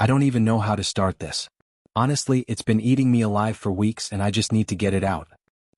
I don't even know how to start this. Honestly, it's been eating me alive for weeks and I just need to get it out.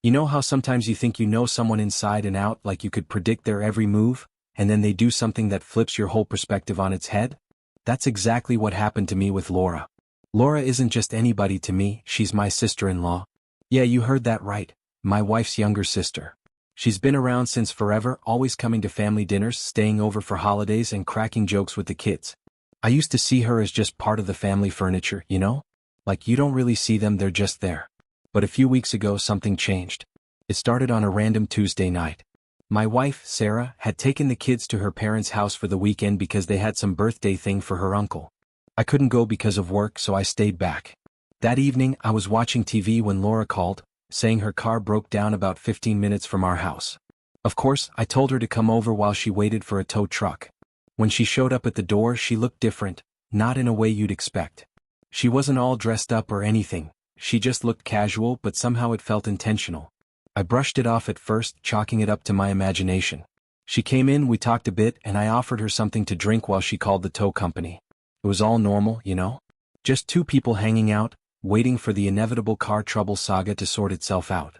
You know how sometimes you think you know someone inside and out, like you could predict their every move, and then they do something that flips your whole perspective on its head? That's exactly what happened to me with Laura. Laura isn't just anybody to me, she's my sister-in-law. Yeah, you heard that right, my wife's younger sister. She's been around since forever, always coming to family dinners, staying over for holidays and cracking jokes with the kids. I used to see her as just part of the family furniture, you know? Like you don't really see them, they're just there. But a few weeks ago something changed. It started on a random Tuesday night. My wife, Sarah, had taken the kids to her parents' house for the weekend because they had some birthday thing for her uncle. I couldn't go because of work, so I stayed back. That evening, I was watching TV when Laura called, saying her car broke down about 15 minutes from our house. Of course, I told her to come over while she waited for a tow truck. When she showed up at the door, she looked different, not in a way you'd expect. She wasn't all dressed up or anything, she just looked casual, but somehow it felt intentional. I brushed it off at first, chalking it up to my imagination. She came in, we talked a bit, and I offered her something to drink while she called the tow company. It was all normal, you know? Just two people hanging out, waiting for the inevitable car trouble saga to sort itself out.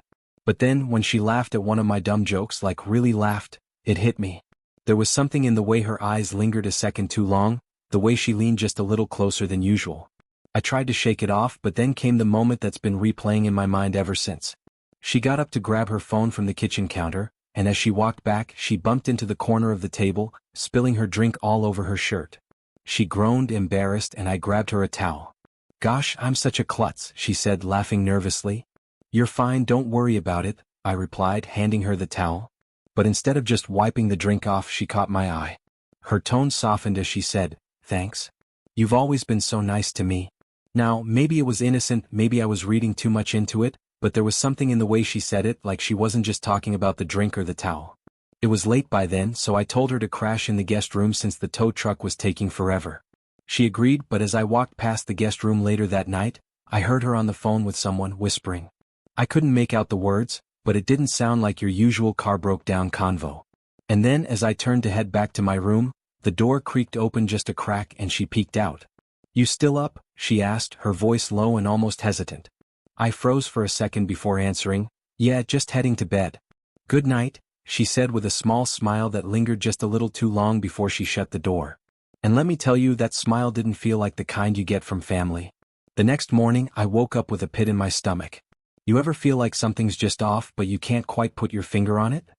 But then, when she laughed at one of my dumb jokes, like really laughed, it hit me. There was something in the way her eyes lingered a second too long, the way she leaned just a little closer than usual. I tried to shake it off, but then came the moment that's been replaying in my mind ever since. She got up to grab her phone from the kitchen counter, and as she walked back, she bumped into the corner of the table, spilling her drink all over her shirt. She groaned, embarrassed, and I grabbed her a towel. "Gosh, I'm such a klutz," she said, laughing nervously. "You're fine, don't worry about it," I replied, handing her the towel. But instead of just wiping the drink off, she caught my eye. Her tone softened as she said, "Thanks. You've always been so nice to me." Now, maybe it was innocent, maybe I was reading too much into it, but there was something in the way she said it, like she wasn't just talking about the drink or the towel. It was late by then, so I told her to crash in the guest room since the tow truck was taking forever. She agreed, but as I walked past the guest room later that night, I heard her on the phone with someone, whispering. I couldn't make out the words, but it didn't sound like your usual car broke down convo. And then, as I turned to head back to my room, the door creaked open just a crack and she peeked out. "You still up?" she asked, her voice low and almost hesitant. I froze for a second before answering, "Yeah, just heading to bed." "Good night," she said with a small smile that lingered just a little too long before she shut the door. And let me tell you, that smile didn't feel like the kind you get from family. The next morning, I woke up with a pit in my stomach. You ever feel like something's just off but you can't quite put your finger on it?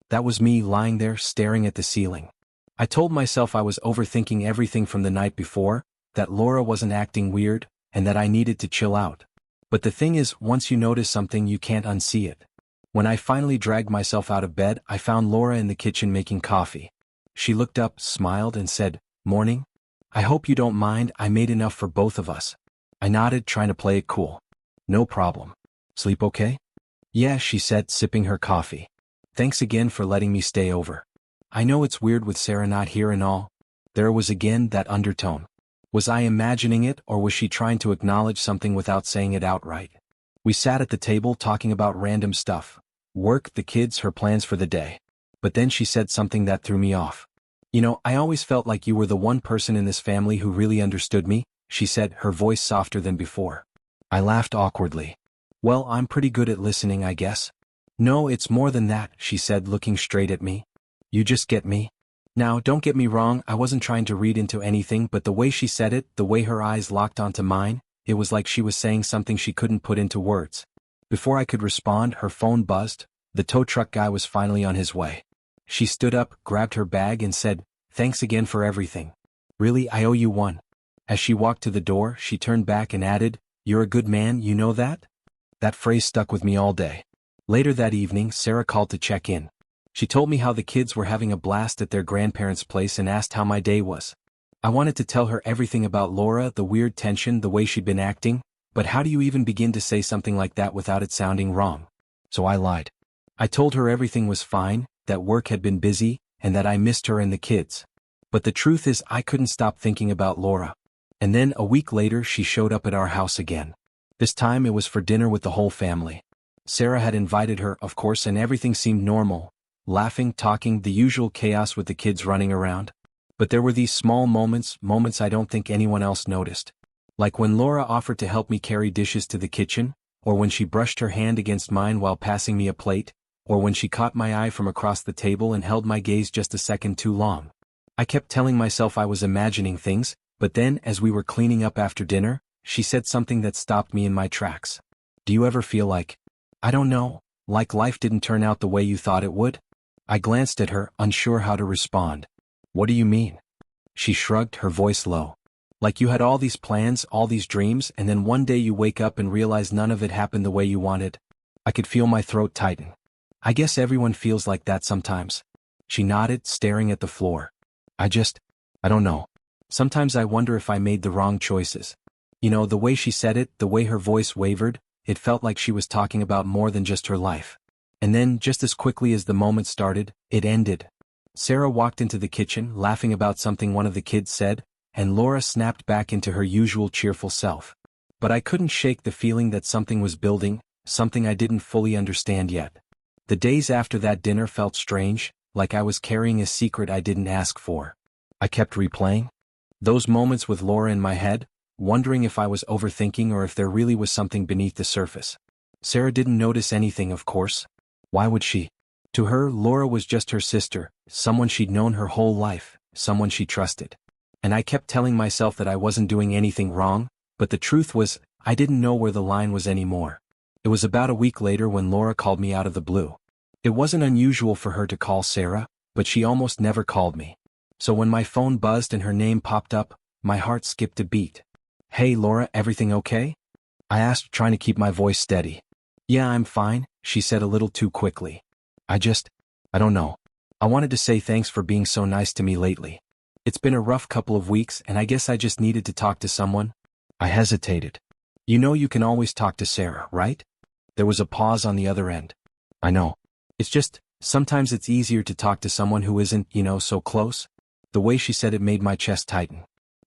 That was me lying there staring at the ceiling. I told myself I was overthinking everything from the night before, that Laura wasn't acting weird, and that I needed to chill out. But the thing is, once you notice something you can't unsee it. When I finally dragged myself out of bed, I found Laura in the kitchen making coffee. She looked up, smiled, and said, "Morning. I hope you don't mind, I made enough for both of us." I nodded, trying to play it cool. "No problem. Sleep okay?" "Yeah," she said, sipping her coffee. "Thanks again for letting me stay over. I know it's weird with Sarah not here and all." There was again that undertone. Was I imagining it, or was she trying to acknowledge something without saying it outright? We sat at the table talking about random stuff. Work, the kids, her plans for the day. But then she said something that threw me off. "You know, I always felt like you were the one person in this family who really understood me," she said, her voice softer than before. I laughed awkwardly. "Well, I'm pretty good at listening, I guess." "No, it's more than that," she said, looking straight at me. "You just get me." Now, don't get me wrong, I wasn't trying to read into anything, but the way she said it, the way her eyes locked onto mine, it was like she was saying something she couldn't put into words. Before I could respond, her phone buzzed. The tow truck guy was finally on his way. She stood up, grabbed her bag, and said, "Thanks again for everything. Really, I owe you one." As she walked to the door, she turned back and added, "You're a good man, you know that?" That phrase stuck with me all day. Later that evening, Sarah called to check in. She told me how the kids were having a blast at their grandparents' place and asked how my day was. I wanted to tell her everything about Laura, the weird tension, the way she'd been acting, but how do you even begin to say something like that without it sounding wrong? So I lied. I told her everything was fine, that work had been busy, and that I missed her and the kids. But the truth is, I couldn't stop thinking about Laura. And then, a week later, she showed up at our house again. This time it was for dinner with the whole family. Sarah had invited her, of course, and everything seemed normal. Laughing, talking, the usual chaos with the kids running around. But there were these small moments I don't think anyone else noticed. Like when Laura offered to help me carry dishes to the kitchen, or when she brushed her hand against mine while passing me a plate, or when she caught my eye from across the table and held my gaze just a second too long. I kept telling myself I was imagining things, but then as we were cleaning up after dinner, she said something that stopped me in my tracks. Do you ever feel like, I don't know, like life didn't turn out the way you thought it would? I glanced at her, unsure how to respond. What do you mean? She shrugged, her voice low. Like you had all these plans, all these dreams, and then one day you wake up and realize none of it happened the way you wanted. I could feel my throat tighten. I guess everyone feels like that sometimes. She nodded, staring at the floor. I don't know. Sometimes I wonder if I made the wrong choices. You know, the way she said it, the way her voice wavered, it felt like she was talking about more than just her life. And then, just as quickly as the moment started, it ended. Sarah walked into the kitchen, laughing about something one of the kids said, and Laura snapped back into her usual cheerful self. But I couldn't shake the feeling that something was building, something I didn't fully understand yet. The days after that dinner felt strange, like I was carrying a secret I didn't ask for. I kept replaying those moments with Laura in my head, wondering if I was overthinking or if there really was something beneath the surface. Sarah didn't notice anything, of course. Why would she? To her, Laura was just her sister, someone she'd known her whole life, someone she trusted. And I kept telling myself that I wasn't doing anything wrong, but the truth was, I didn't know where the line was anymore. It was about a week later when Laura called me out of the blue. It wasn't unusual for her to call Sarah, but she almost never called me. So when my phone buzzed and her name popped up, my heart skipped a beat. Hey Laura, everything okay? I asked, trying to keep my voice steady. Yeah, I'm fine, she said a little too quickly. I don't know. I wanted to say thanks for being so nice to me lately. It's been a rough couple of weeks and I guess I just needed to talk to someone. I hesitated. You know you can always talk to Sarah, right? There was a pause on the other end. I know. It's just, sometimes it's easier to talk to someone who isn't, so close. The way she said it made my chest tighten.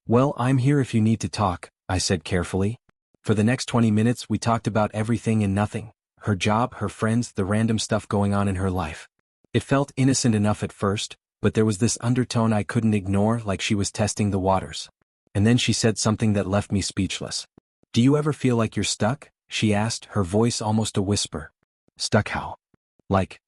Well, I'm here if you need to talk, I said carefully. For the next 20 minutes we talked about everything and nothing. Her job, her friends, the random stuff going on in her life. It felt innocent enough at first, but there was this undertone I couldn't ignore, like she was testing the waters. And then she said something that left me speechless. Do you ever feel like you're stuck? She asked, her voice almost a whisper. Stuck how? Like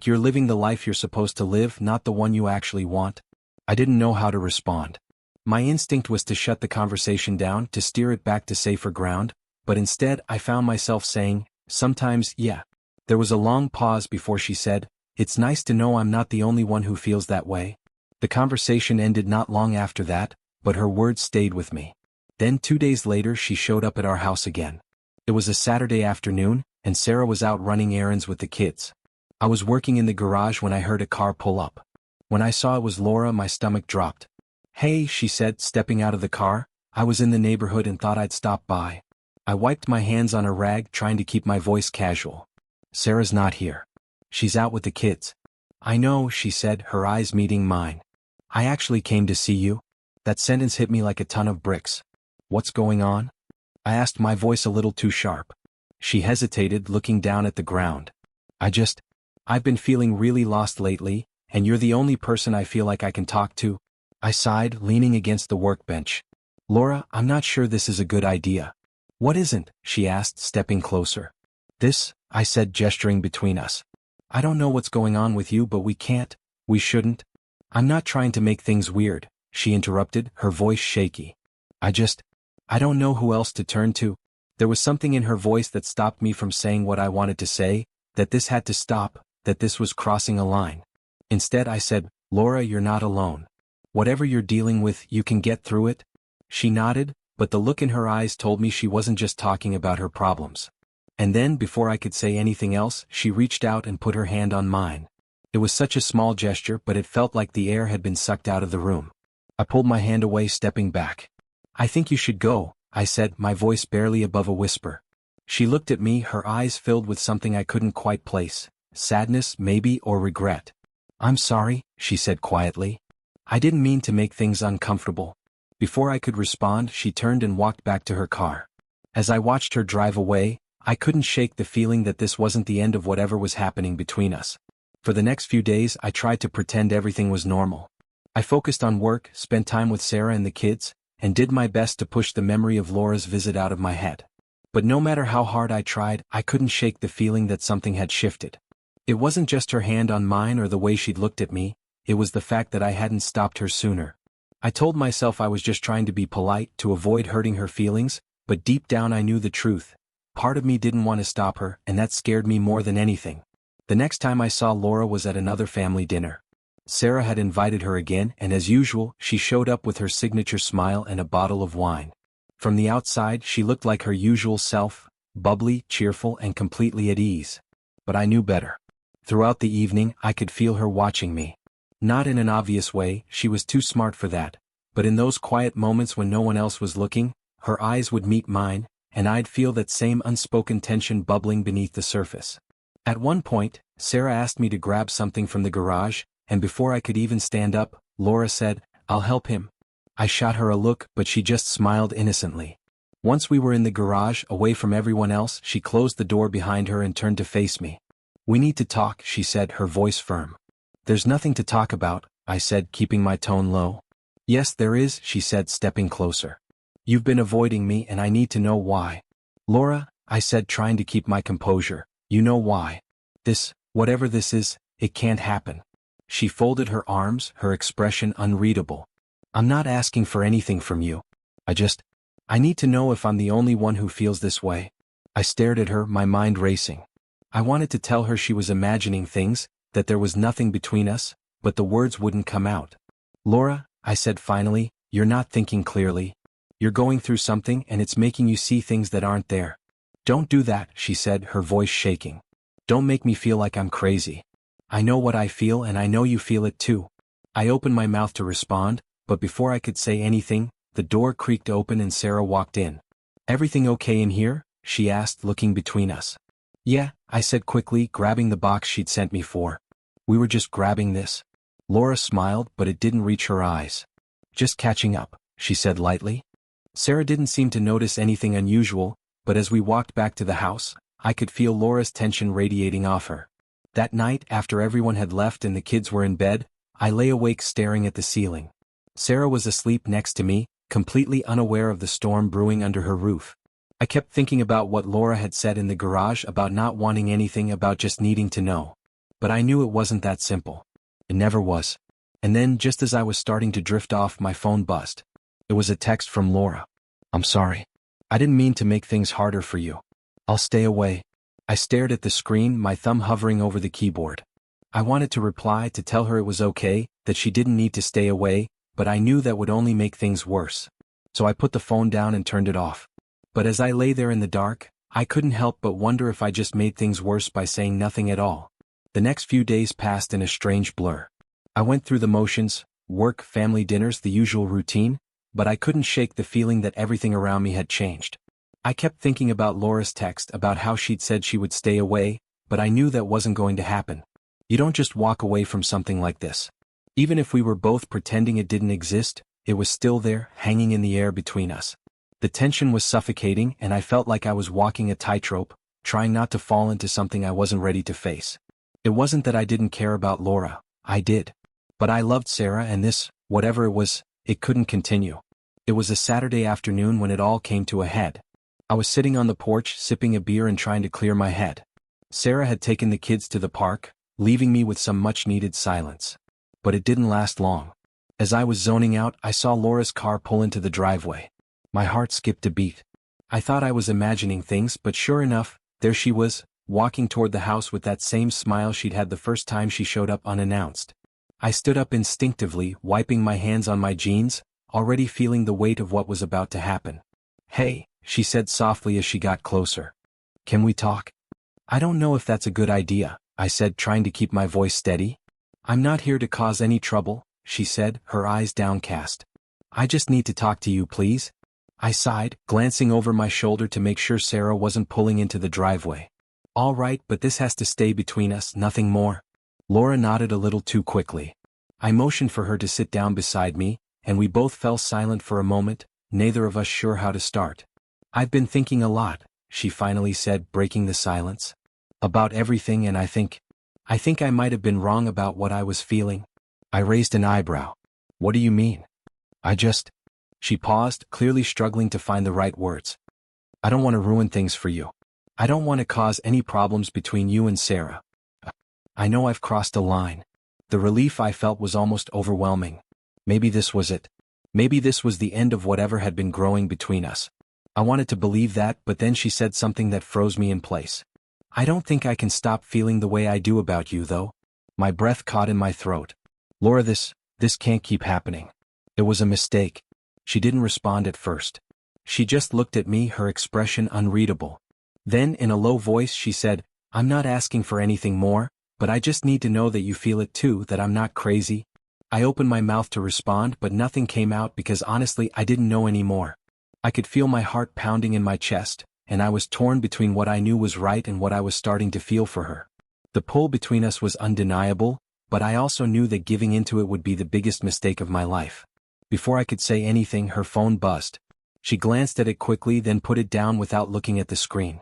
you're living the life you're supposed to live, not the one you actually want? I didn't know how to respond. My instinct was to shut the conversation down, to steer it back to safer ground, but instead I found myself saying, sometimes, yeah. There was a long pause before she said, it's nice to know I'm not the only one who feels that way. The conversation ended not long after that, but her words stayed with me. Then 2 days later she showed up at our house again. It was a Saturday afternoon, and Sarah was out running errands with the kids. I was working in the garage when I heard a car pull up. When I saw it was Laura, my stomach dropped. Hey, she said, stepping out of the car. I was in the neighborhood and thought I'd stop by. I wiped my hands on a rag, trying to keep my voice casual. Sarah's not here. She's out with the kids. I know, she said, her eyes meeting mine. I actually came to see you. That sentence hit me like a ton of bricks. What's going on? I asked, my voice a little too sharp. She hesitated, looking down at the ground. I've been feeling really lost lately, and you're the only person I feel like I can talk to. I sighed, leaning against the workbench. Laura, I'm not sure this is a good idea. What isn't? She asked, stepping closer. This, I said, gesturing between us. I don't know what's going on with you, but we shouldn't. I'm not trying to make things weird, she interrupted, her voice shaky. I don't know who else to turn to. There was something in her voice that stopped me from saying what I wanted to say, that this had to stop, that this was crossing a line. Instead I said, Laura, you're not alone. Whatever you're dealing with, you can get through it. She nodded, but the look in her eyes told me she wasn't just talking about her problems. And then, before I could say anything else, she reached out and put her hand on mine. It was such a small gesture, but it felt like the air had been sucked out of the room. I pulled my hand away, stepping back. I think you should go, I said, my voice barely above a whisper. She looked at me, her eyes filled with something I couldn't quite place. Sadness, maybe, or regret. I'm sorry, she said quietly. I didn't mean to make things uncomfortable. Before I could respond, she turned and walked back to her car. As I watched her drive away, I couldn't shake the feeling that this wasn't the end of whatever was happening between us. For the next few days, I tried to pretend everything was normal. I focused on work, spent time with Sarah and the kids, and did my best to push the memory of Laura's visit out of my head. But no matter how hard I tried, I couldn't shake the feeling that something had shifted. It wasn't just her hand on mine or the way she'd looked at me, it was the fact that I hadn't stopped her sooner. I told myself I was just trying to be polite, to avoid hurting her feelings, but deep down I knew the truth. Part of me didn't want to stop her, and that scared me more than anything. The next time I saw Laura was at another family dinner. Sarah had invited her again, and as usual, she showed up with her signature smile and a bottle of wine. From the outside, she looked like her usual self, bubbly, cheerful, and completely at ease. But I knew better. Throughout the evening, I could feel her watching me. Not in an obvious way, she was too smart for that, but in those quiet moments when no one else was looking, her eyes would meet mine, and I'd feel that same unspoken tension bubbling beneath the surface. At one point, Sarah asked me to grab something from the garage, and before I could even stand up, Laura said, "I'll help him." I shot her a look, but she just smiled innocently. Once we were in the garage, away from everyone else, she closed the door behind her and turned to face me. "We need to talk," she said, her voice firm. "There's nothing to talk about," I said, keeping my tone low. "Yes, there is," she said, stepping closer. "You've been avoiding me and I need to know why." "Laura," I said, trying to keep my composure, "you know why. Whatever this is, it can't happen." She folded her arms, her expression unreadable. "I'm not asking for anything from you. I need to know if I'm the only one who feels this way." I stared at her, my mind racing. I wanted to tell her she was imagining things, that there was nothing between us, but the words wouldn't come out. "Laura," I said finally, "you're not thinking clearly. You're going through something and it's making you see things that aren't there." "Don't do that," she said, her voice shaking. "Don't make me feel like I'm crazy. I know what I feel and I know you feel it too." I opened my mouth to respond, but before I could say anything, the door creaked open and Sarah walked in. "Everything okay in here?" she asked, looking between us. "Yeah," I said quickly, grabbing the box she'd sent me for. "We were just grabbing this." Laura smiled, but it didn't reach her eyes. "Just catching up," she said lightly. Sarah didn't seem to notice anything unusual, but as we walked back to the house, I could feel Laura's tension radiating off her. That night, after everyone had left and the kids were in bed, I lay awake staring at the ceiling. Sarah was asleep next to me, completely unaware of the storm brewing under her roof. I kept thinking about what Laura had said in the garage about not wanting anything, about just needing to know. But I knew it wasn't that simple. It never was. And then, just as I was starting to drift off, my phone buzzed. It was a text from Laura. "I'm sorry. I didn't mean to make things harder for you. I'll stay away." I stared at the screen, my thumb hovering over the keyboard. I wanted to reply, to tell her it was okay, that she didn't need to stay away, but I knew that would only make things worse. So I put the phone down and turned it off. But as I lay there in the dark, I couldn't help but wonder if I just made things worse by saying nothing at all. The next few days passed in a strange blur. I went through the motions, work, family dinners, the usual routine, but I couldn't shake the feeling that everything around me had changed. I kept thinking about Laura's text, about how she'd said she would stay away, but I knew that wasn't going to happen. You don't just walk away from something like this. Even if we were both pretending it didn't exist, it was still there, hanging in the air between us. The tension was suffocating, and I felt like I was walking a tightrope, trying not to fall into something I wasn't ready to face. It wasn't that I didn't care about Laura. I did. But I loved Sarah, and this, whatever it was, it couldn't continue. It was a Saturday afternoon when it all came to a head. I was sitting on the porch, sipping a beer and trying to clear my head. Sarah had taken the kids to the park, leaving me with some much-needed silence. But it didn't last long. As I was zoning out, I saw Laura's car pull into the driveway. My heart skipped a beat. I thought I was imagining things, but sure enough, there she was, walking toward the house with that same smile she'd had the first time she showed up unannounced. I stood up instinctively, wiping my hands on my jeans, already feeling the weight of what was about to happen. "Hey," she said softly as she got closer. "Can we talk?" "I don't know if that's a good idea," I said, trying to keep my voice steady. "I'm not here to cause any trouble," she said, her eyes downcast. "I just need to talk to you, please." I sighed, glancing over my shoulder to make sure Sarah wasn't pulling into the driveway. "All right, but this has to stay between us, nothing more." Laura nodded a little too quickly. I motioned for her to sit down beside me, and we both fell silent for a moment, neither of us sure how to start. "I've been thinking a lot," she finally said, breaking the silence. "About everything, and I think I might have been wrong about what I was feeling." I raised an eyebrow. "What do you mean?" She paused, clearly struggling to find the right words. I don't want to ruin things for you. I don't want to cause any problems between you and Sarah. I know I've crossed a line. The relief I felt was almost overwhelming. Maybe this was it. Maybe this was the end of whatever had been growing between us. I wanted to believe that, but then she said something that froze me in place. I don't think I can stop feeling the way I do about you, though. My breath caught in my throat. Laura, this can't keep happening. It was a mistake. She didn't respond at first. She just looked at me, her expression unreadable. Then, in a low voice, she said, I'm not asking for anything more, but I just need to know that you feel it too, that I'm not crazy. I opened my mouth to respond, but nothing came out because honestly I didn't know anymore. I could feel my heart pounding in my chest, and I was torn between what I knew was right and what I was starting to feel for her. The pull between us was undeniable, but I also knew that giving into it would be the biggest mistake of my life. Before I could say anything, her phone buzzed. She glanced at it quickly, then put it down without looking at the screen.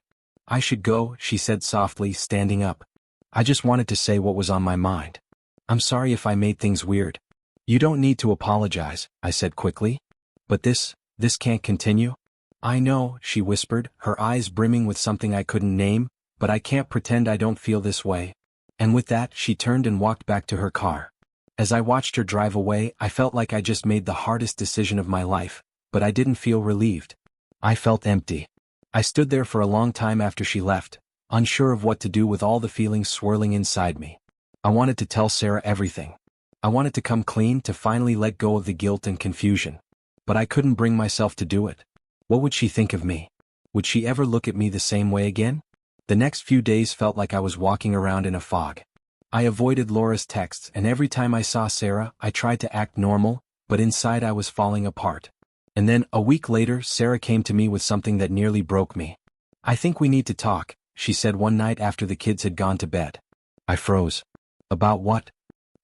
I should go, she said softly, standing up. I just wanted to say what was on my mind. I'm sorry if I made things weird. You don't need to apologize, I said quickly. But this can't continue. I know, she whispered, her eyes brimming with something I couldn't name, but I can't pretend I don't feel this way. And with that, she turned and walked back to her car. As I watched her drive away, I felt like I just made the hardest decision of my life, but I didn't feel relieved. I felt empty. I stood there for a long time after she left, unsure of what to do with all the feelings swirling inside me. I wanted to tell Sarah everything. I wanted to come clean, to finally let go of the guilt and confusion. But I couldn't bring myself to do it. What would she think of me? Would she ever look at me the same way again? The next few days felt like I was walking around in a fog. I avoided Laura's texts, and every time I saw Sarah, I tried to act normal, but inside I was falling apart. And then, a week later, Sarah came to me with something that nearly broke me. I think we need to talk, she said one night after the kids had gone to bed. I froze. About what?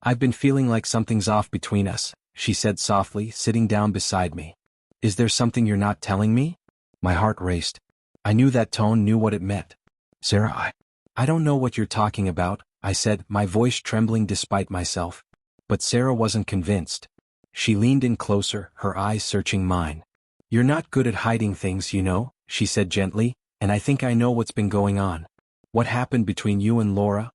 I've been feeling like something's off between us, she said softly, sitting down beside me. Is there something you're not telling me? My heart raced. I knew that tone knew what it meant. Sarah, I don't know what you're talking about, I said, my voice trembling despite myself. But Sarah wasn't convinced. She leaned in closer, her eyes searching mine. You're not good at hiding things, you know, she said gently, and I think I know what's been going on. What happened between you and Laura?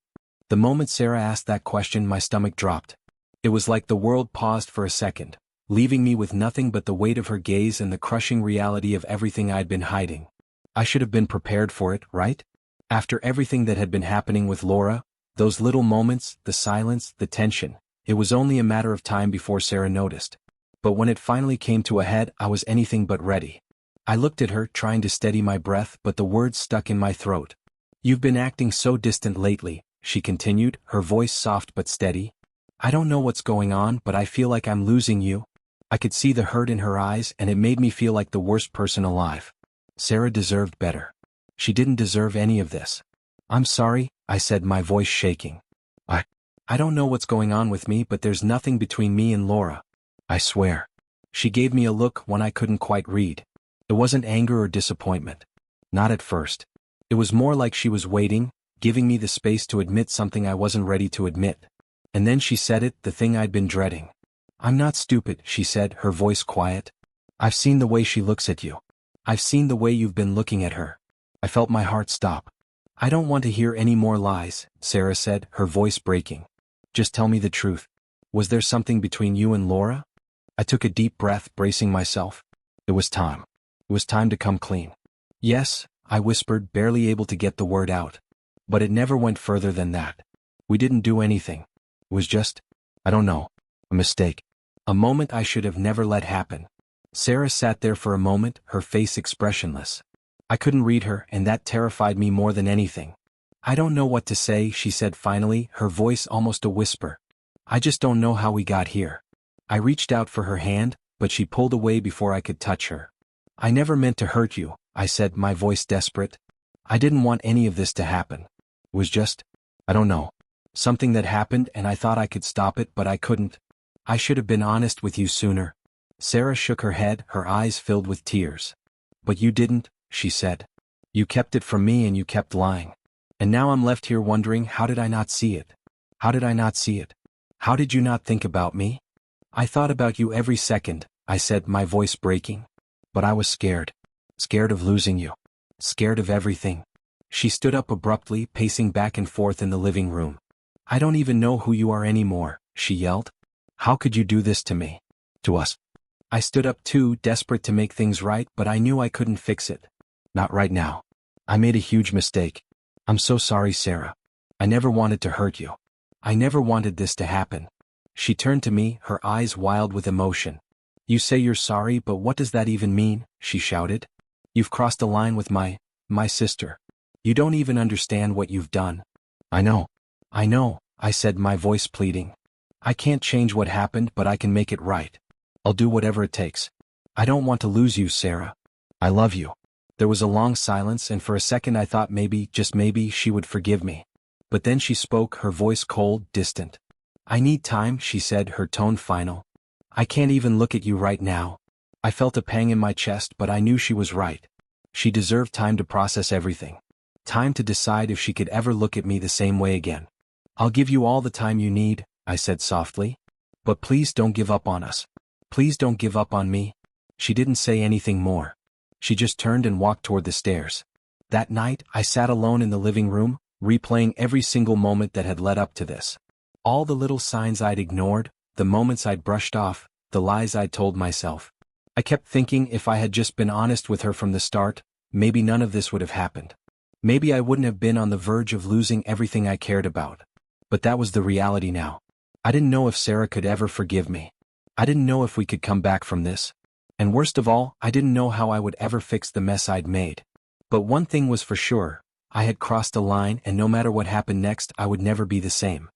The moment Sarah asked that question, my stomach dropped. It was like the world paused for a second, leaving me with nothing but the weight of her gaze and the crushing reality of everything I'd been hiding. I should have been prepared for it, right? After everything that had been happening with Laura, those little moments, the silence, the tension, it was only a matter of time before Sarah noticed. But when it finally came to a head, I was anything but ready. I looked at her, trying to steady my breath, but the words stuck in my throat. You've been acting so distant lately, she continued, her voice soft but steady. I don't know what's going on, but I feel like I'm losing you. I could see the hurt in her eyes, and it made me feel like the worst person alive. Sarah deserved better. She didn't deserve any of this. I'm sorry, I said, my voice shaking. I don't know what's going on with me, but there's nothing between me and Laura. I swear. She gave me a look, one I couldn't quite read. It wasn't anger or disappointment. Not at first. It was more like she was waiting, giving me the space to admit something I wasn't ready to admit. And then she said it, the thing I'd been dreading. I'm not stupid, she said, her voice quiet. I've seen the way she looks at you. I've seen the way you've been looking at her. I felt my heart stop. I don't want to hear any more lies, Sarah said, her voice breaking. Just tell me the truth. Was there something between you and Laura? I took a deep breath, bracing myself. It was time. It was time to come clean. Yes, I whispered, barely able to get the word out. But it never went further than that. We didn't do anything. It was just, I don't know, a mistake. A moment I should have never let happen. Sarah sat there for a moment, her face expressionless. I couldn't read her, and that terrified me more than anything. I don't know what to say, she said finally, her voice almost a whisper. I just don't know how we got here. I reached out for her hand, but she pulled away before I could touch her. I never meant to hurt you, I said, my voice desperate. I didn't want any of this to happen. It was just, I don't know, something that happened, and I thought I could stop it, but I couldn't. I should have been honest with you sooner. Sarah shook her head, her eyes filled with tears. But you didn't, she said. You kept it from me and you kept lying. And now I'm left here wondering, how did I not see it? How did I not see it? How did you not think about me? I thought about you every second, I said, my voice breaking. But I was scared. Scared of losing you. Scared of everything. She stood up abruptly, pacing back and forth in the living room. I don't even know who you are anymore, she yelled. How could you do this to me? To us. I stood up too, desperate to make things right, but I knew I couldn't fix it. Not right now. I made a huge mistake. I'm so sorry, Sarah. I never wanted to hurt you. I never wanted this to happen. She turned to me, her eyes wild with emotion. You say you're sorry, but what does that even mean? She shouted. You've crossed a line with my sister. You don't even understand what you've done. I know, I said, my voice pleading. I can't change what happened, but I can make it right. I'll do whatever it takes. I don't want to lose you, Sarah. I love you. There was a long silence, and for a second I thought maybe, just maybe, she would forgive me. But then she spoke, her voice cold, distant. I need time, she said, her tone final. I can't even look at you right now. I felt a pang in my chest, but I knew she was right. She deserved time to process everything. Time to decide if she could ever look at me the same way again. I'll give you all the time you need, I said softly. But please don't give up on us. Please don't give up on me. She didn't say anything more. She just turned and walked toward the stairs. That night, I sat alone in the living room, replaying every single moment that had led up to this. All the little signs I'd ignored, the moments I'd brushed off, the lies I'd told myself. I kept thinking if I had just been honest with her from the start, maybe none of this would have happened. Maybe I wouldn't have been on the verge of losing everything I cared about. But that was the reality now. I didn't know if Sarah could ever forgive me. I didn't know if we could come back from this. And worst of all, I didn't know how I would ever fix the mess I'd made. But one thing was for sure, I had crossed a line, and no matter what happened next, I would never be the same.